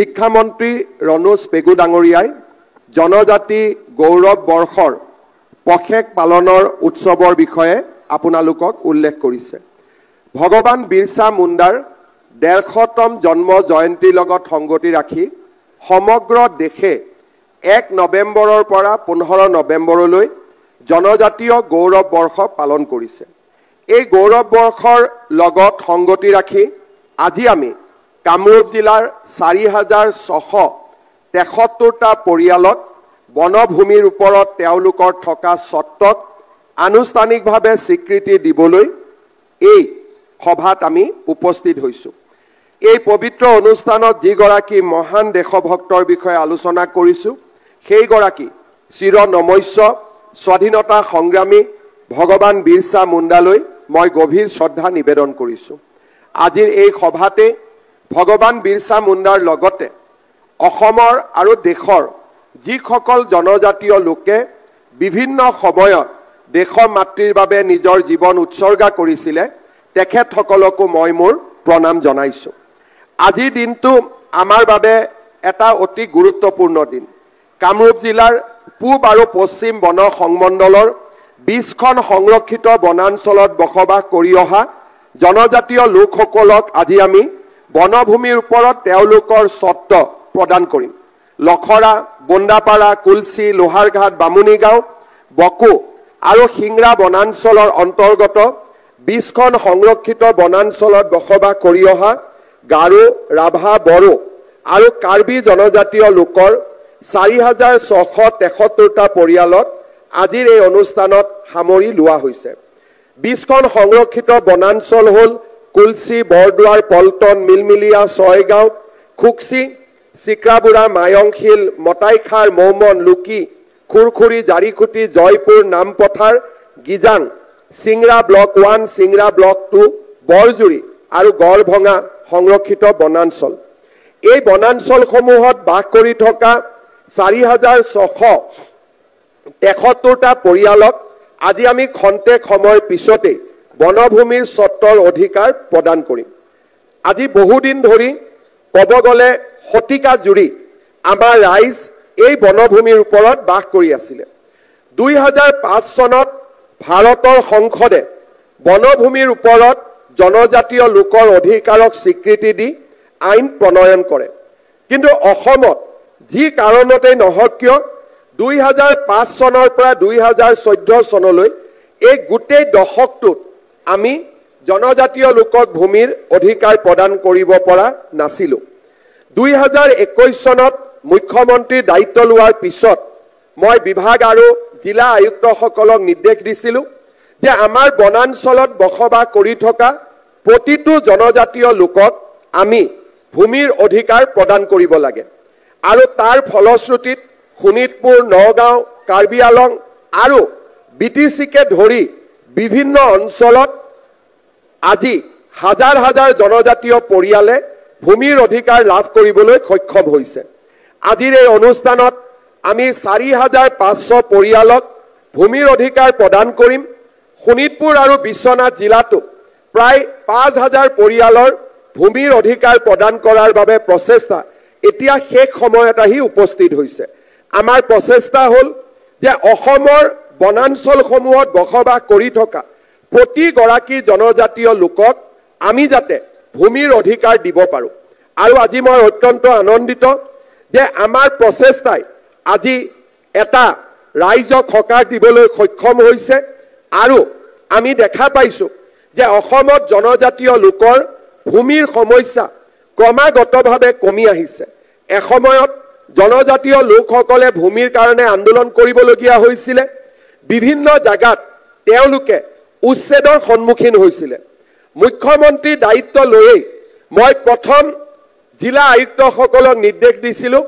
শিক্ষামন্ত্ৰী ৰণোজ পেগু ডাঙৰীয়াই জনজাতি গৌৰৱ বৰ্ষৰ পখেক পালনৰ উৎসৱৰ বিষয়ে আপোনালোকক উল্লেখ কৰিছে। ভগৱান বিৰছা মুণ্ডাৰ 150তম জন্ম জয়ন্তীৰ লগত সংগতি ৰাখি সমগ্ৰ দেশে 1 নৱেম্বৰৰ পৰা 15 নৱেম্বৰলৈ জনজাতীয় গৌৰৱ বৰ্ষ পালন কৰিছে। এই গৌৰৱ বৰ্ষৰ লগত সংগতি ৰাখি আজি আমি কামৰূপ জিলাৰ 4673টা পৰিয়ালক বনভূমিৰ ওপৰত তেওঁলোকৰ থকা স্বত্বক আনুষ্ঠানিকভাৱে স্বীকৃতি দিবলৈ এই সভাত আমি উপস্থিত হৈছোঁ। এই পবিত্ৰ অনুষ্ঠানত যিগৰাকী মহান দেশভক্তৰ বিষয়ে আলোচনা কৰিছোঁ সেইগৰাকী চিৰ নমস্য স্বাধীনতা সংগ্ৰামী ভগৱান বিৰছা মুণ্ডালৈ মই গভীৰ শ্ৰদ্ধা নিবেদন কৰিছোঁ। আজিৰ এই সভাতে ভগৱান বিৰছা মুণ্ডাৰ লগতে অসমৰ আৰু দেশৰ যিসকল জনজাতীয় লোকে বিভিন্ন সময়ত দেশ মাতৃৰ বাবে নিজৰ জীৱন উৎসৰ্গা কৰিছিলে তেখেতসকলকো মই মোৰ প্ৰণাম জনাইছোঁ। আজিৰ দিনটো আমাৰ বাবে এটা অতি গুৰুত্বপূৰ্ণ দিন। কামৰূপ জিলাৰ পূব আৰু পশ্চিম বন সংমণ্ডলৰ 20খন সংৰক্ষিত বনাঞ্চলত বসবাস কৰি অহা জনজাতীয় লোকসকলক আজি আমি বনভূমিৰ ওপৰত তেওঁলোকৰ স্বত্ব প্ৰদান কৰিম। লখৰা, বন্দাপাৰা, কুলচি, লোহাৰঘাট, বামুণীগাঁও, বকো আৰু শিংৰা বনাঞ্চলৰ অন্তৰ্গত 20খন সংৰক্ষিত বনাঞ্চলত বসবাস কৰি অহা গাৰো, ৰাভা, বড়ো আৰু কাৰ্বি জনজাতীয় লোকৰ 4673টা পৰিয়ালক আজিৰ এই অনুষ্ঠানত সামৰি লোৱা হৈছে। 20খন সংৰক্ষিত বনাঞ্চল হ'ল কুলচি, বৰদুৱাৰ, পল্টন, মিলমিলিয়া, ছয়গাঁও, খুকচি, চিক্ৰাবুৰা, মায়ংশিল, মটাইখাৰ, মৌমন, লুকি, খুৰখুৰি, জাৰিখুটি, জয়পুৰ, নামপথাৰ, গিজাং, চিংৰা ব্লক 1, চিংৰা ব্লক 2, বৰজুৰি আৰু গড়ভঙা সংৰক্ষিত বনাঞ্চল। এই বনাঞ্চলসমূহত বাস কৰি থকা 4673টা পৰিয়ালক আজি আমি খন্তেক সময়ৰ পিছতে বনভূমিৰ স্বত্বৰ অধিকাৰ প্ৰদান কৰিম। আজি বহুদিন ধৰি ক'ব গ'লে শতিকা জুৰি আমাৰ ৰাইজ এই বনভূমিৰ ওপৰত বাস কৰি আছিলে। 2005 চনত ভাৰতৰ সংসদে বনভূমিৰ ওপৰত জনজাতীয় লোকৰ অধিকাৰক স্বীকৃতি দি আইন প্ৰণয়ন কৰে। কিন্তু অসমত যি কাৰণতেই নহওক কিয় 2005 চনৰ পৰা 2014 চনলৈ এই গোটেই দশকটোত আমি জনজাতীয় লোকক ভূমিৰ অধিকাৰ প্ৰদান কৰিব পৰা নাছিলোঁ। 2021 চনত মুখ্যমন্ত্ৰীৰ দায়িত্ব লোৱাৰ পিছত মই বিভাগ আৰু জিলা আয়ুক্তসকলক নিৰ্দেশ দিছিলোঁ যে আমাৰ বনাঞ্চলত বসবাস কৰি থকা প্ৰতিটো জনজাতীয় লোকক আমি ভূমিৰ অধিকাৰ প্ৰদান কৰিব লাগে। আৰু তাৰ ফলশ্ৰুতিত শোণিতপুৰ, নগাঁও, কাৰ্বি আলং আৰু BTCকে ধৰি বিভিন্ন অঞ্চলত আজি হাজাৰ হাজাৰ জনজাতীয় পৰিয়ালে ভূমিৰ অধিকাৰ লাভ কৰিবলৈ সক্ষম হৈছে। আজিৰ এই অনুষ্ঠানত আমি 4500 পৰিয়ালক ভূমিৰ অধিকাৰ প্ৰদান কৰিম। শোণিতপুৰ আৰু বিশ্বনাথ জিলাতো প্ৰায় 5000 পৰিয়ালৰ ভূমিৰ অধিকাৰ প্ৰদান কৰাৰ বাবে প্ৰচেষ্টা এতিয়া শেষ সময়ত আহি উপস্থিত হৈছে। আমাৰ প্ৰচেষ্টা হ'ল যে অসমৰ বনাঞ্চলসমূহত বসবাস কৰি থকা প্ৰতিগৰাকী জনজাতীয় লোকক আমি যাতে ভূমিৰ অধিকাৰ দিব পাৰোঁ। আৰু আজি মই অত্যন্ত আনন্দিত যে আমাৰ প্ৰচেষ্টাই আজি এটা ৰাইজক সকাহ দিবলৈ সক্ষম হৈছে। আৰু আমি দেখা পাইছোঁ যে অসমত জনজাতীয় লোকৰ ভূমিৰ সমস্যা ক্ৰমাগতভাৱে কমি আহিছে। এসময়ত জনজাতীয় লোকসকলে ভূমিৰ কাৰণে আন্দোলন কৰিবলগীয়া হৈছিলে। বিভিন্ন জাগাত তেওঁলোকে উচ্ছেদৰ সন্মুখীন হৈছিলে। মুখ্যমন্ত্ৰীৰ দায়িত্ব লৈয়েই মই প্ৰথম জিলা আয়ুক্তসকলক নিৰ্দেশ দিছিলোঁ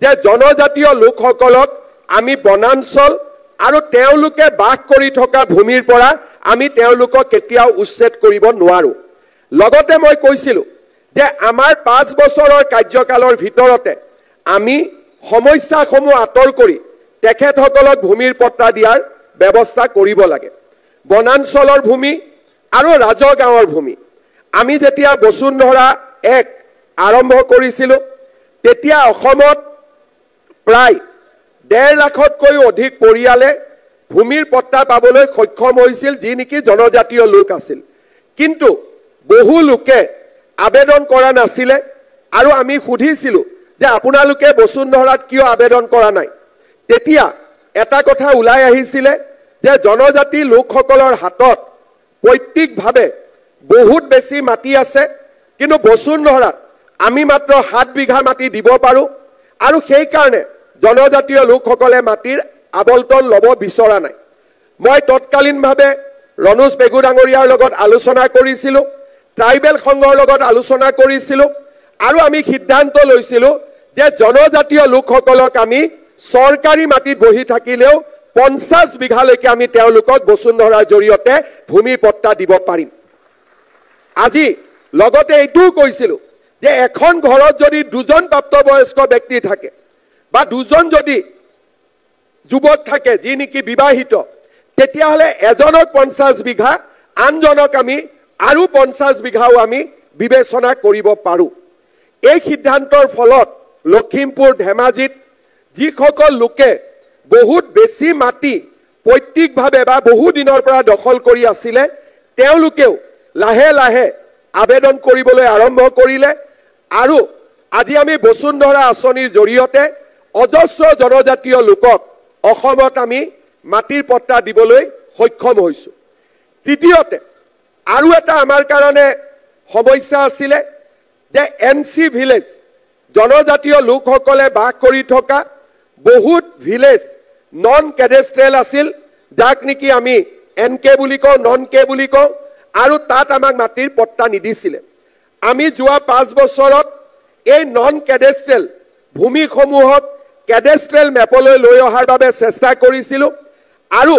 যে জনজাতীয় লোকসকলক আমি বনাঞ্চল আৰু তেওঁলোকে বাস কৰি থকা ভূমিৰ পৰা আমি তেওঁলোকক কেতিয়াও উচ্ছেদ কৰিব নোৱাৰোঁ। লগতে মই কৈছিলোঁ যে আমাৰ 5 বছৰৰ কাৰ্যকালৰ ভিতৰতে আমি সমস্যাসমূহ আঁতৰ কৰি তেখেতসকলক ভূমিৰ পট্টা দিয়াৰ ব্যৱস্থা কৰিব লাগে। বনাঞ্চলৰ ভূমি আৰু ৰাজগাঁৱৰ ভূমি আমি যেতিয়া বসুন্ধৰা 1 আৰম্ভ কৰিছিলোঁ তেতিয়া অসমত প্ৰায় 1.5 লাখতকৈও অধিক পৰিয়ালে ভূমিৰ পট্টা পাবলৈ সক্ষম হৈছিল, যি নেকি জনজাতীয় লোক আছিল। কিন্তু বহু লোকে আবেদন কৰা নাছিলে আৰু আমি সুধিছিলোঁ যে আপোনালোকে বসুন্ধৰাত কিয় আবেদন কৰা নাই। তেতিয়া এটা কথা ওলাই আহিছিলে যে জনজাতি লোকসকলৰ হাতত পৈতৃকভাৱে বহুত বেছি মাটি আছে, কিন্তু বসুন্ধৰাত আমি মাত্ৰ 7 বিঘা মাটি দিব পাৰোঁ আৰু সেই কাৰণে জনজাতীয় লোকসকলে মাটিৰ আবলটন ল'ব বিচৰা নাই। মই তৎকালীনভাৱে ৰণোজ পেগু ডাঙৰীয়াৰ লগত আলোচনা কৰিছিলোঁ, ট্ৰাইবেল সংঘৰ লগত আলোচনা কৰিছিলোঁ আৰু আমি সিদ্ধান্ত লৈছিলোঁ যে জনজাতীয় লোকসকলক আমি চৰকাৰী মাটিত বহি থাকিলেও 50 বিঘালৈকে আমি তেওঁলোকক বসুন্ধৰাৰ জৰিয়তে ভূমি পট্টা দিব পাৰিম। আজি লগতে এইটোও কৈছিলোঁ যে এখন ঘৰত যদি 2জন প্ৰাপ্তবয়স্ক ব্যক্তি থাকে বা 2জন যদি যুৱক থাকে যি নেকি বিবাহিত, তেতিয়াহ'লে এজনক 50 বিঘা, আনজনক আমি আৰু 50 বিঘাও আমি বিবেচনা কৰিব পাৰোঁ। এই সিদ্ধান্তৰ ফলত লখিমপুৰ ধেমাজিত যিসকল লোকে বহুত বেছি মাটি পৈতৃকভাৱে বা বহু দিনৰ পৰা দখল কৰি আছিলে, তেওঁলোকেও লাহে লাহে আবেদন কৰিবলৈ আৰম্ভ কৰিলে আৰু আজি আমি বসুন্ধৰা আঁচনিৰ জৰিয়তে অজস্ৰ জনজাতীয় লোকক অসমত আমি মাটিৰ পট্টা দিবলৈ সক্ষম হৈছোঁ। তৃতীয়তে আৰু এটা আমাৰ কাৰণে সমস্যা আছিলে যে NC ভিলেজ, জনজাতীয় লোকসকলে বাস কৰি থকা বহুত ভিলেজ নন কেডেষ্ট্ৰেল আছিল, যাক নেকি আমি NK বুলি কওঁ, নন কে বুলি কওঁ, আৰু তাত আমাক মাটিৰ পট্টা নিদিছিলে। আমি যোৱা 5 বছৰত এই নন কেডেষ্ট্ৰেল ভূমিসমূহক কেডেষ্ট্ৰেল মেপলৈ লৈ অহাৰ বাবে চেষ্টা কৰিছিলোঁ আৰু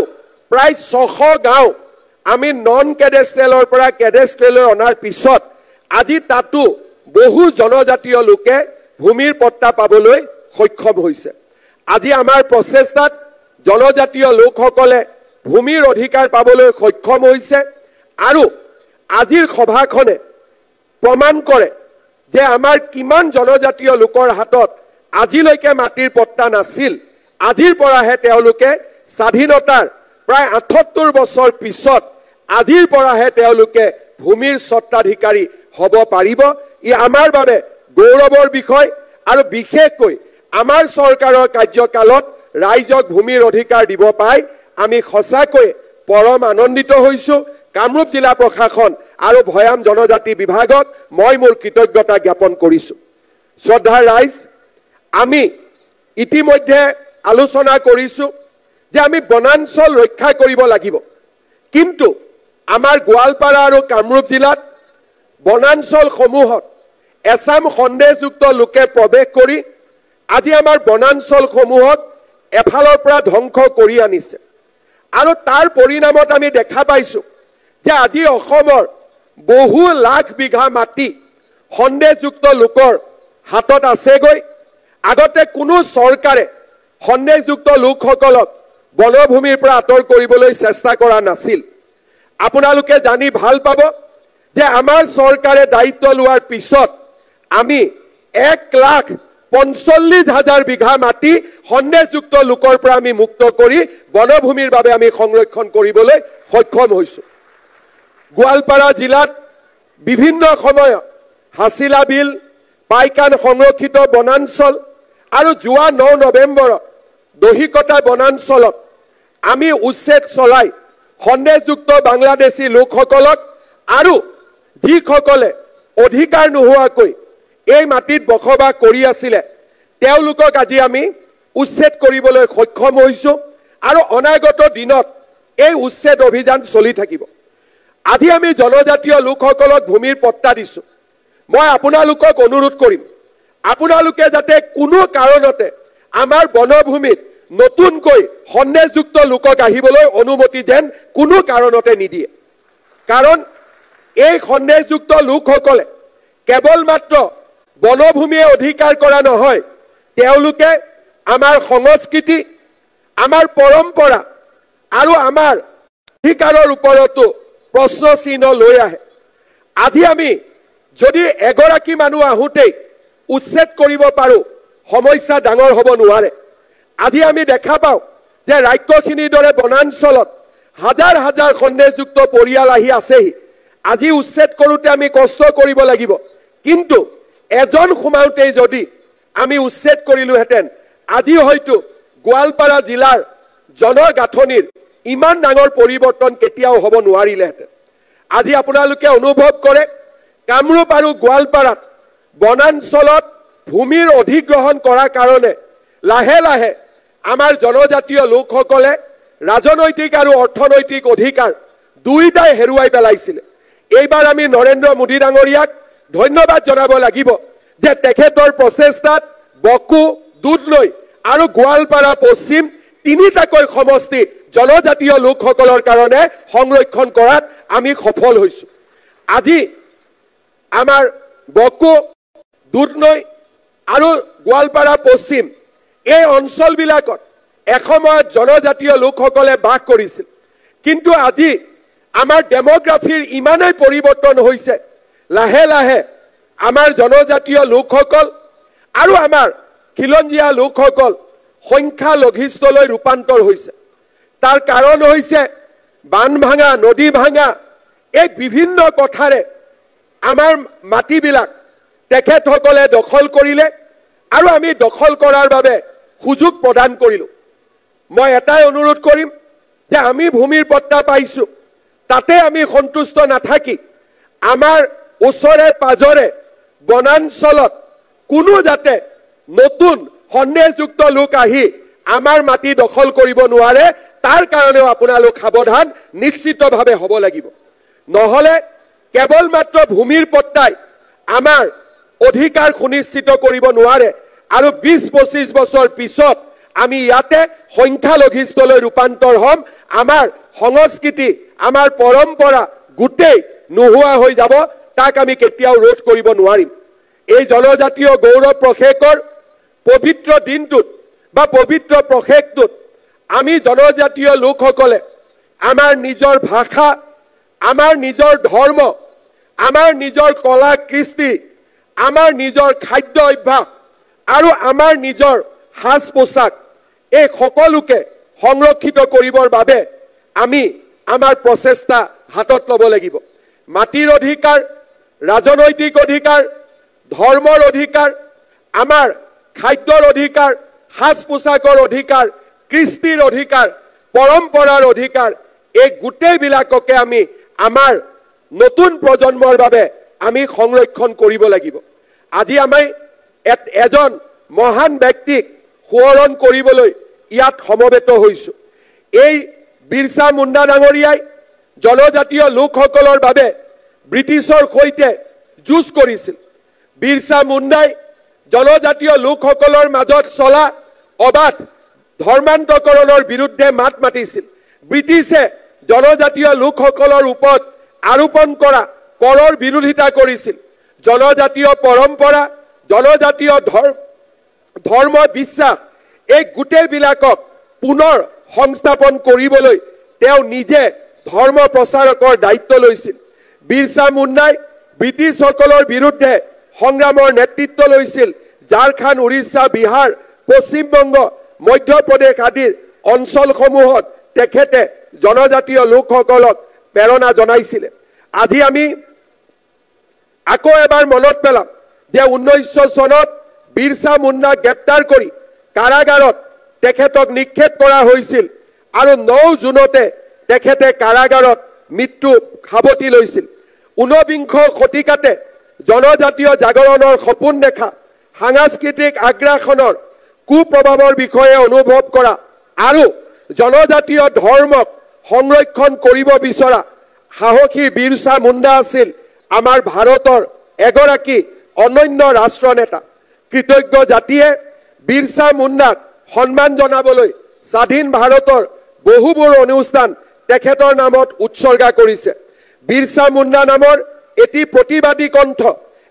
প্ৰায় 600 গাঁও আমি নন কেডেষ্ট্ৰেলৰ পৰা কেডেষ্ট্ৰেলৈ অনাৰ পিছত আজি তাতো বহু জনজাতীয় লোকে ভূমিৰ পট্টা পাবলৈ সক্ষম হৈছে। আজি আমাৰ প্ৰচেষ্টাত জনজাতীয় লোকসকলে ভূমিৰ অধিকাৰ পাবলৈ সক্ষম হৈছে আৰু আজিৰ সভাখনে প্ৰমাণ কৰে যে আমাৰ কিমান জনজাতীয় লোকৰ হাতত আজিলৈকে মাটিৰ পট্টা নাছিল। আজিৰ পৰাহে তেওঁলোকে স্বাধীনতাৰ প্ৰায় 78 বছৰ পিছত আজিৰ পৰাহে তেওঁলোকে ভূমিৰ স্বত্বাধিকাৰী হ'ব পাৰিব। ই আমাৰ বাবে গৌৰৱৰ বিষয় আৰু বিশেষকৈ আমাৰ চৰকাৰৰ কাৰ্যকালত ৰাইজক ভূমিৰ অধিকাৰ দিব পাই আমি সঁচাকৈ পৰম আনন্দিত হৈছোঁ। কামৰূপ জিলা প্ৰশাসন আৰু ভৈয়াম জনজাতি বিভাগক মই মোৰ কৃতজ্ঞতা জ্ঞাপন কৰিছোঁ। শ্ৰদ্ধাৰ ৰাইজ, আমি ইতিমধ্যে আলোচনা কৰিছোঁ যে আমি বনাঞ্চল ৰক্ষা কৰিব লাগিব, কিন্তু আমাৰ গোৱালপাৰা আৰু কামৰূপ জিলাত বনাঞ্চলসমূহত এছাম সন্দেহযুক্ত লোকে প্ৰৱেশ কৰি আজি আমাৰ বনাঞ্চলসমূহক এফালৰ পৰা ধ্বংস কৰি আনিছে আৰু তাৰ পৰিণামত আমি দেখা পাইছোঁ যে আজি অসমৰ বহু লাখ বিঘা মাটি সন্দেহযুক্ত লোকৰ হাতত আছেগৈ। আগতে কোনো চৰকাৰে সন্দেহযুক্ত লোকসকলক বনভূমিৰ পৰা আঁতৰ কৰিবলৈ চেষ্টা কৰা নাছিল। আপোনালোকে জানি ভাল পাব যে আমাৰ চৰকাৰে দায়িত্ব লোৱাৰ পিছত আমি 1,45,000 বিঘা মাটি সন্দেহযুক্ত লোকৰ পৰা আমি মুক্ত কৰি বনভূমিৰ বাবে আমি সংৰক্ষণ কৰিবলৈ সক্ষম হৈছোঁ। গোৱালপাৰা জিলাত বিভিন্ন সময়ত হাছিলা বিল, পাইকান সংৰক্ষিত বনাঞ্চল আৰু যোৱা 9 নৱেম্বৰত দহিকটা বনাঞ্চলত আমি উচ্ছেদ চলাই সন্দেহযুক্ত বাংলাদেশী লোকসকলক আৰু যিসকলে অধিকাৰ নোহোৱাকৈ এই মাটিত বসবাস কৰি আছিলে তেওঁলোকক আজি আমি উচ্ছেদ কৰিবলৈ সক্ষম হৈছোঁ আৰু অনাগত দিনত এই উচ্ছেদ অভিযান চলি থাকিব। আজি আমি জনজাতীয় লোকসকলক ভূমিৰ পট্টা দিছোঁ। মই আপোনালোকক অনুৰোধ কৰিম, আপোনালোকে যাতে কোনো কাৰণতে আমাৰ বনভূমিত নতুনকৈ সন্দেহযুক্ত লোকক আহিবলৈ অনুমতি যেন কোনো কাৰণতে নিদিয়ে। কাৰণ এই সন্দেহযুক্ত লোকসকলে কেৱল মাত্ৰ বনভূমিয়ে অধিকাৰ কৰা নহয়, তেওঁলোকে আমাৰ সংস্কৃতি, আমাৰ পৰম্পৰা আৰু আমাৰ অধিকাৰৰ ওপৰতো প্ৰশ্ন চিহ্ন লৈ আহে। আজি আমি যদি এগৰাকী মানুহ আহোঁতেই উচ্ছেদ কৰিব পাৰোঁ সমস্যা ডাঙৰ হ'ব নোৱাৰে আজি আমি দেখা পাওঁ যে ৰাজ্যখিনিৰ দৰে বনাঞ্চলত হাজাৰ হাজাৰ সন্দেহযুক্ত পৰিয়াল আহি আছেহি আজি উচ্ছেদ কৰোঁতে আমি কষ্ট কৰিব লাগিব কিন্তু এজন সোমাওঁতেই যদি আমি উচ্ছেদ কৰিলোহেঁতেন আজি হয়তো গোৱালপাৰা জিলাৰ জনগাঁথনিৰ ইমান ডাঙৰ পৰিৱৰ্তন কেতিয়াও হ'ব নোৱাৰিলেহেঁতেন আজি আপোনালোকে অনুভৱ কৰে কামৰূপ আৰু গোৱালপাৰাত বনাঞ্চলত ভূমিৰ অধিগ্ৰহণ কৰাৰ কাৰণে লাহে লাহে আমাৰ জনজাতীয় লোকসকলে ৰাজনৈতিক আৰু অৰ্থনৈতিক অধিকাৰ দুইটাই হেৰুৱাই পেলাইছিল এইবাৰ আমি নৰেন্দ্ৰ মোদী ডাঙৰীয়াক ধন্যবাদ জনাব লাগিব যে তেখেতৰ প্ৰচেষ্টাত বকো দুধনৈ আৰু গোৱালপাৰা পশ্চিম তিনিটাকৈ সমষ্টি জনজাতীয় লোকসকলৰ কাৰণে সংৰক্ষণ কৰাত আমি সফল হৈছো আজি আমাৰ বকো দুধনৈ আৰু গোৱালপাৰা পশ্চিম এই অঞ্চলবিলাকত এসময়ত জনজাতীয় লোকসকলে বাস কৰিছিল কিন্তু আজি আমাৰ ডেমোগ্ৰাফিৰ ইমানেই পৰিৱৰ্তন হৈছে লাহে লাহে আমাৰ জনজাতীয় লোকসকল আৰু আমাৰ খিলঞ্জীয়া লোকসকল সংখ্যালঘিষ্ঠলৈ ৰূপান্তৰ হৈছে তাৰ কাৰণ হৈছে বান ভাঙা নদী ভাঙা এই বিভিন্ন কথাৰে আমাৰ মাটিবিলাক তেখেতসকলে দখল কৰিলে আৰু আমি দখল কৰাৰ বাবে সুযোগ প্ৰদান কৰিলোঁ মই এটাই অনুৰোধ কৰিম যে আমি ভূমিৰ পট্টা পাইছোঁ তাতে আমি সন্তুষ্ট নাথাকি আমাৰ ওচৰে পাজৰে বনাঞ্চলত কোনো যাতে নতুন সন্দেহযুক্ত লোক আহি আমাৰ মাটি দখল কৰিব নোৱাৰে তাৰ কাৰণেও আপোনালোক সাৱধান নিশ্চিতভাৱে হ'ব লাগিব নহ'লে কেৱল মাত্ৰ ভূমিৰ পট্টাই আমাৰ অধিকাৰ সুনিশ্চিত কৰিব নোৱাৰে আৰু ২০-২৫ বছৰ পিছত আমি ইয়াতে সংখ্যালঘিষ্ঠলৈ ৰূপান্তৰ হ'ম আমাৰ সংস্কৃতি আমাৰ পৰম্পৰা গোটেই নোহোৱা হৈ যাব তাক আমি কেতিয়াও ৰোধ কৰিব নোৱাৰিম এই জনজাতীয় গৌৰৱ প্ৰশেকৰ পবিত্ৰ দিনটোত বা পবিত্ৰ প্ৰশেকটোত আমি জনজাতীয় লোকসকলে আমাৰ নিজৰ ভাষা আমাৰ নিজৰ ধৰ্ম আমাৰ নিজৰ কলা কৃষ্টি আমাৰ নিজৰ খাদ্য অভ্যাস আৰু আমাৰ নিজৰ সাজ পোছাক এই সকলোকে সংৰক্ষিত কৰিবৰ বাবে আমি আমাৰ প্ৰচেষ্টা হাতত ল'ব লাগিব মাটিৰ অধিকাৰ ৰাজনৈতিক অধিকাৰ ধৰ্মৰ অধিকাৰ আমাৰ খাদ্যৰ অধিকাৰ সাজ পোছাকৰ অধিকাৰ কৃষ্টিৰ অধিকাৰ পৰম্পৰাৰ অধিকাৰ এই গোটেইবিলাককে আমি আমাৰ নতুন প্ৰজন্মৰ বাবে আমি সংৰক্ষণ কৰিব লাগিব আজি আমি এজন মহান ব্যক্তিক সোঁৱৰণ কৰিবলৈ ইয়াত সমবেত হৈছোঁ এই বিৰছা মুণ্ডা ডাঙৰীয়াই জনজাতীয় লোকসকলৰ বাবে ব্ৰিটিছৰ সৈতে যুঁজ কৰিছিল বিৰছা মুণ্ডাই জনজাতীয় লোকসকলৰ মাজত চলা অবাধ ধৰ্মান্তকৰণৰ বিৰুদ্ধে মাত মাতিছিল ব্ৰিটিছে জনজাতীয় লোকসকলৰ ওপৰত আৰোপণ কৰা কৰৰ বিৰোধিতা কৰিছিল জনজাতীয় পৰম্পৰা জনজাতীয় ধৰ্ম বিশ্বাস এই গোটেইবিলাকক পুনৰ সংস্থাপন কৰিবলৈ তেওঁ নিজে ধৰ্ম প্ৰচাৰকৰ দায়িত্ব লৈছিল বিৰছা মুণ্ডাই ব্ৰিটিছসকলৰ বিৰুদ্ধে সংগ্ৰামৰ নেতৃত্ব লৈছিল ঝাৰখণ্ড উৰিষ্যা বিহাৰ পশ্চিমবংগ মধ্যপ্ৰদেশ আদিৰ অঞ্চলসমূহত তেখেতে জনজাতীয় লোকসকলক প্ৰেৰণা জনাইছিলে আজি আমি আকৌ এবাৰ মনত পেলাম যে 1900 চনত বিৰছা মুণ্ডাক গ্ৰেপ্তাৰ কৰি কাৰাগাৰত তেখেতক নিক্ষেপ কৰা হৈছিল আৰু 9 জুনতে তেখেতে কাৰাগাৰত মৃত্যু সাৱটি লৈছিল 19 শতিকাতে জনজাতীয় জাগৰণৰ সপোন দেখা সাংস্কৃতিক আগ্ৰাসনৰ কুপ্ৰভাৱৰ বিষয়ে অনুভৱ কৰা আৰু জনজাতীয় ধৰ্মক সংৰক্ষণ কৰিব বিচৰা সাহসী বিৰছা মুণ্ডা আছিল আমাৰ ভাৰতৰ এগৰাকী অনন্য ৰাষ্ট্ৰনেতা কৃতজ্ঞ জাতিয়ে বিৰছা মুণ্ডাক সন্মান জনাবলৈ স্বাধীন ভাৰতৰ বহুবোৰ অনুষ্ঠান তেখেতৰ নামত উৎসৰ্গা কৰিছে বিৰছা মুণ্ডা নামৰ এটি প্ৰতিবাদী কণ্ঠ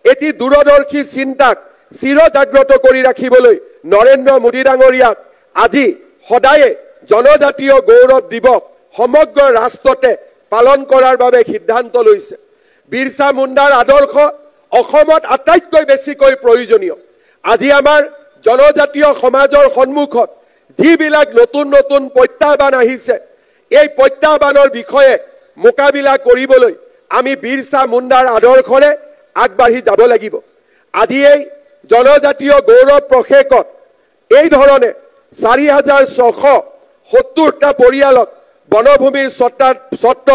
এটি দূৰদৰ্শী চিন্তাক চিৰজাগ্ৰত কৰি ৰাখিবলৈ নৰেন্দ্ৰ মোদী ডাঙৰীয়াক আজি সদায়ে জনজাতীয় গৌৰৱ দিৱস সমগ্ৰ ৰাষ্ট্ৰতে পালন কৰাৰ বাবে সিদ্ধান্ত লৈছে বিৰছা মুণ্ডাৰ আদৰ্শ অসমত আটাইতকৈ বেছিকৈ প্ৰয়োজনীয় আজি আমাৰ জনজাতীয় সমাজৰ সন্মুখত যিবিলাক নতুন নতুন প্ৰত্যাহ্বান আহিছে, এই প্ৰত্যাহ্বানৰ বিষয়ে মোকাবিলা কৰিবলৈ আমি বিৰছা মুণ্ডাৰ আদৰ্শৰে আগবাঢ়ি যাব লাগিব। আজি এই জনজাতীয় গৌৰৱ প্ৰশেকত এই ধৰণে 4,670টা পৰিয়ালক বনভূমিৰ স্বত্ব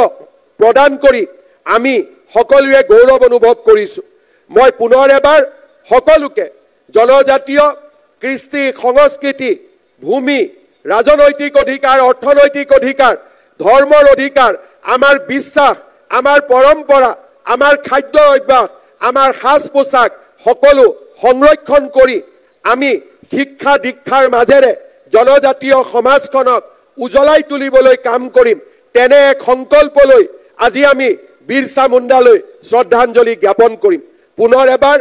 প্ৰদান কৰি আমি সকলোৱে গৌৰৱ অনুভৱ কৰিছোঁ। মই পুনৰ এবাৰ সকলোকে জনজাতীয় কৃষ্টি, সংস্কৃতি, ভূমি, ৰাজনৈতিক অধিকাৰ, অৰ্থনৈতিক অধিকাৰ, ধৰ্মৰ অধিকাৰ, আমাৰ বিশ্বাস, আমাৰ পৰম্পৰা, আমাৰ খাদ্য অভ্যাস, আমাৰ সাজ পোছাক সকলো সংৰক্ষণ কৰি আমি শিক্ষা দীক্ষাৰ মাজেৰে জনজাতীয় সমাজখনক উজ্বলাই তুলিবলৈ কাম কৰিম। তেনে এক সংকল্পলৈ আজি আমি বিৰছা মুণ্ডালৈ শ্ৰদ্ধাঞ্জলি জ্ঞাপন কৰিম। পুনৰ এবাৰ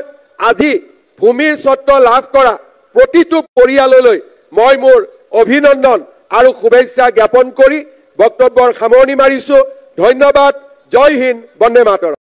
আজি ভূমিৰ স্বত্ব লাভ কৰা প্ৰতিটো পৰিয়াললৈ মই মোৰ অভিনন্দন আৰু শুভেচ্ছা জ্ঞাপন কৰি বক্তব্যৰ সামৰণি মাৰিছোঁ। ধন্যবাদ। জয় হিন্দ, বন্দে মাতৰম।